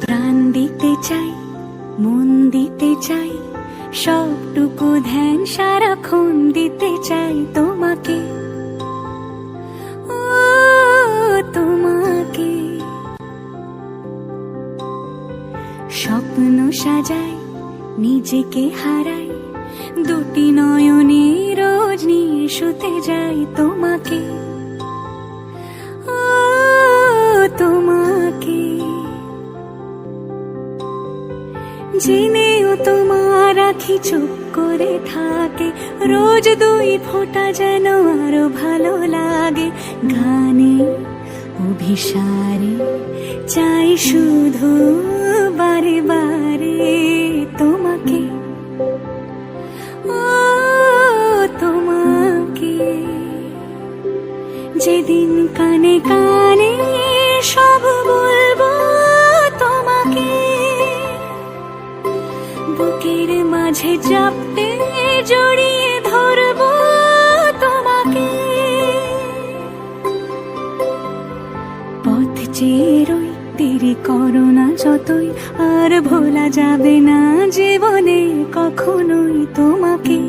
প্রাণ দিতে চাই, মন দিতে চাই, সবটুকু ধ্যান সারাক্ষণ দিতে চাই তোমাকে, ও তোমাকে। স্বপ্ন সাজাই, নিজেকে হারাই, দুটি নয়নে রোজ নিয়ে শুতে যাই তোমাকে, ও তোমাকে। জেনেও তোমার আখি চুপ করে থাকে, রোজ দুই ফোঁটা যেন আরো ভালো লাগে। গানে অভিসারে চাই শুধু বারে বারে তোমাকে, ও তোমাকে। যেদিন কানে কানে সব বলবো তোমাকে, বুকের মাঝে চাপতে জড়িয়ে ধরবো তোমাকে। পথ চেয়ে রই, দেরি করো না যতই, আর ভোলা যাবে না জীবনে কখনোই তোমাকে।